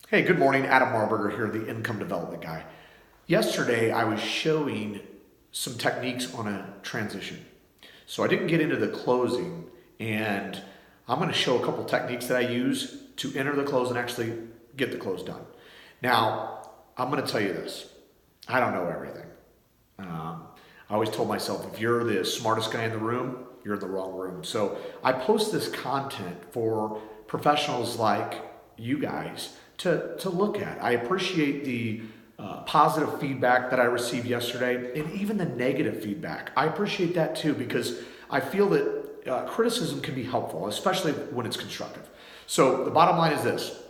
Hey, good morning. Adam Marburger here, the income development guy. Yesterday, I was showing some techniques on a transition. So I didn't get into the closing, and I'm going to show a couple techniques that I use to enter the close and actually get the close done. Now, I'm going to tell you this. I don't know everything. I always told myself, if you're the smartest guy in the room, you're in the wrong room. So I post this content for professionals like you guys to look at. I appreciate the positive feedback that I received yesterday and even the negative feedback. I appreciate that too because I feel that criticism can be helpful, especially when it's constructive. So the bottom line is this.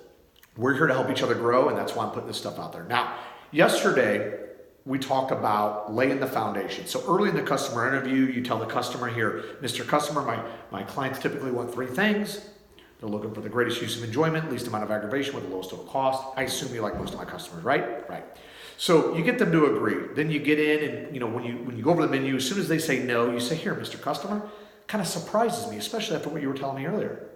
We're here to help each other grow, and that's why I'm putting this stuff out there. Now, yesterday, we talked about laying the foundation. So early in the customer interview, you tell the customer here, Mr. Customer, my clients typically want three things. They're looking for the greatest use of enjoyment, least amount of aggravation with the lowest total cost. I assume you like most of my customers, right? Right. So you get them to agree. Then you get in and when you go over the menu, as soon as they say no, you say, here, Mr. Customer, kind of surprises me, especially after what you were telling me earlier.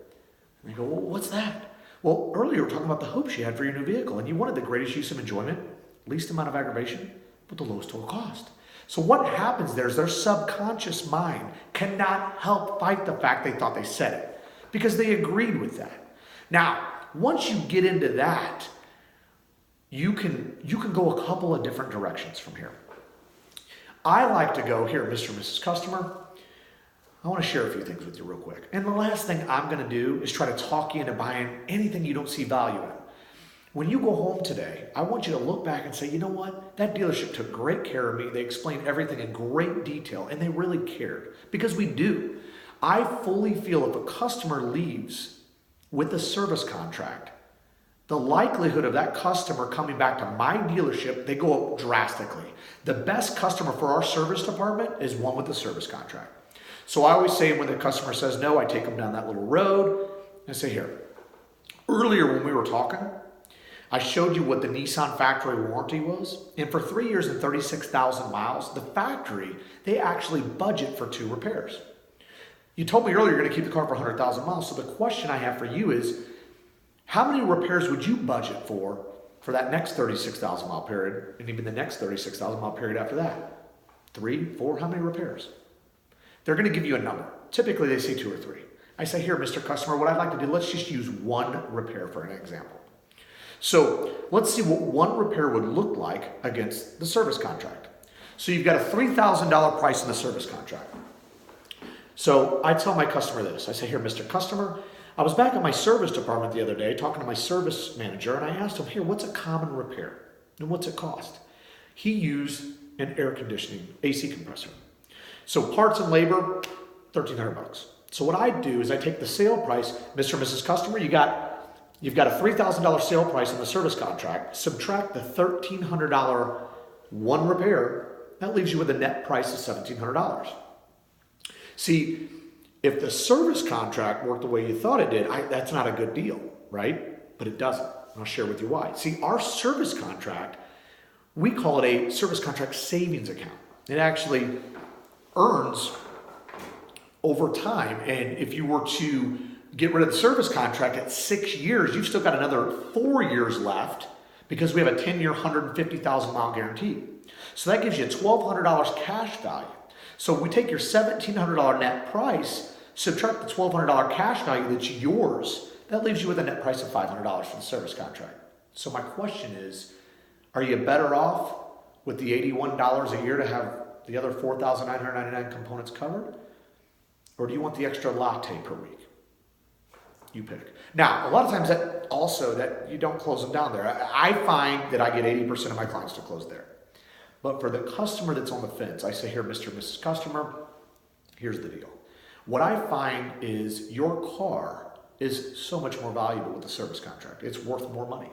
And they go, well, what's that? Well, earlier we were talking about the hopes you had for your new vehicle, and you wanted the greatest use of enjoyment, least amount of aggravation, but the lowest total cost. So what happens there is their subconscious mind cannot help fight the fact they thought they said it because they agreed with that. Now, once you get into that, you can go a couple of different directions from here. I like to go, here, Mr. and Mrs. Customer, I want to share a few things with you real quick. And the last thing I'm going to do is try to talk you into buying anything you don't see value in. When you go home today, I want you to look back and say, you know what? That dealership took great care of me. They explained everything in great detail, and they really cared. Because we do. I fully feel if a customer leaves with a service contract, the likelihood of that customer coming back to my dealership, they go up drastically. The best customer for our service department is one with a service contract. So I always say when the customer says no, I take them down that little road and say, here, earlier when we were talking, I showed you what the Nissan factory warranty was. And for 3 years and 36,000 miles, the factory, they actually budget for 2 repairs. You told me earlier you're going to keep the car for 100,000 miles. So the question I have for you is, how many repairs would you budget for that next 36,000 mile period and even the next 36,000 mile period after that? 3, 4, how many repairs? They're going to give you a number. Typically, they say 2 or 3. I say, here, Mr. Customer, what I'd like to do, let's just use 1 repair for an example. So let's see what 1 repair would look like against the service contract. So you've got a $3,000 price in the service contract. So I tell my customer this. I say, here, Mr. Customer, I was back at my service department the other day talking to my service manager, and I asked him, here, what's a common repair? And what's it cost? He used an air conditioning AC compressor. So parts and labor, $1,300. So what I do is I take the sale price, Mr. and Mrs. Customer, you've got a $3,000 sale price in the service contract, subtract the $1,300 1 repair, that leaves you with a net price of $1,700. See, if the service contract worked the way you thought it did, that's not a good deal, right? But it doesn't. I'll share with you why. See, our service contract, we call it a service contract savings account. It actually earns over time. And if you were to get rid of the service contract at 6 years, you've still got another 4 years left because we have a 10-year, 150,000 mile guarantee. So that gives you $1,200 cash value. So if we take your $1,700 net price, subtract the $1,200 cash value that's yours, that leaves you with a net price of $500 for the service contract. So my question is, are you better off with the $81 a year to have the other 4,999 components covered? Or do you want the extra latte per week? You pick. Now, a lot of times that you don't close them down there. I find that I get 80% of my clients to close there. But for the customer that's on the fence, I say, here, Mr. and Mrs. Customer, here's the deal. What I find is your car is so much more valuable with the service contract. It's worth more money.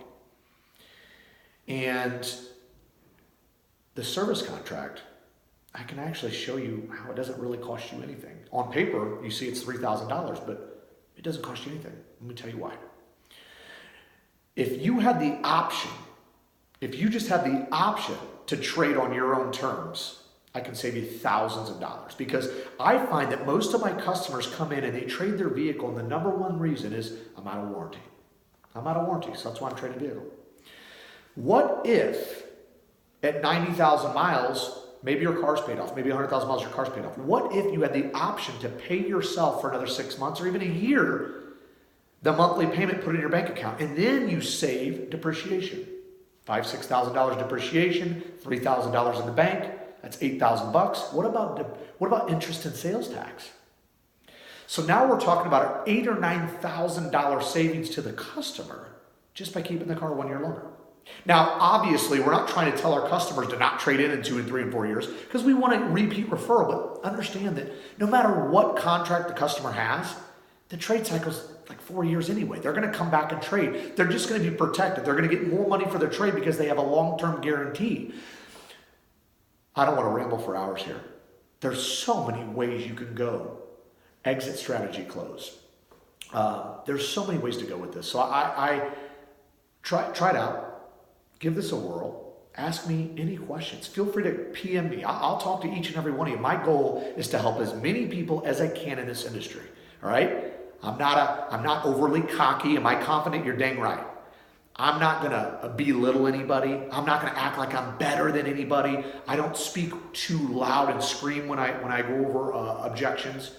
And the service contract, I can actually show you how it doesn't really cost you anything. On paper, you see it's $3,000, but it doesn't cost you anything. Let me tell you why. If you had the option, if you just had the option to trade on your own terms, I can save you thousands of dollars because I find that most of my customers come in and they trade their vehicle and the number one reason is I'm out of warranty. I'm out of warranty, so that's why I'm trading vehicle. What if at 90,000 miles, maybe your car's paid off, maybe 100,000 miles, your car's paid off. What if you had the option to pay yourself for another 6 months or even a year, the monthly payment put in your bank account, and then you save depreciation? $5,000, $6,000 depreciation, $3,000 in the bank, that's $8,000. What about interest and sales tax? So now we're talking about an $8,000 or $9,000 savings to the customer just by keeping the car 1 year longer. Now, obviously, we're not trying to tell our customers to not trade in 2 and 3 and 4 years because we want a repeat referral, but understand that no matter what contract the customer has, the trade cycle's like 4 years anyway. They're going to come back and trade. They're just going to be protected. They're going to get more money for their trade because they have a long-term guarantee. I don't want to ramble for hours here. There's so many ways you can go. Exit strategy close. There's so many ways to go with this. So I try it out. Give this a whirl. Ask me any questions. Feel free to PM me. I'll talk to each and every one of you. My goal is to help as many people as I can in this industry. All right? I'm not overly cocky. Am I confident? You're dang right. I'm not going to belittle anybody. I'm not going to act like I'm better than anybody. I don't speak too loud and scream when I go over objections.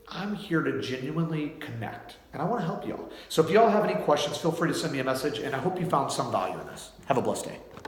I'm here to genuinely connect, and I want to help y'all. So if y'all have any questions, feel free to send me a message, and I hope you found some value in this. Have a blessed day.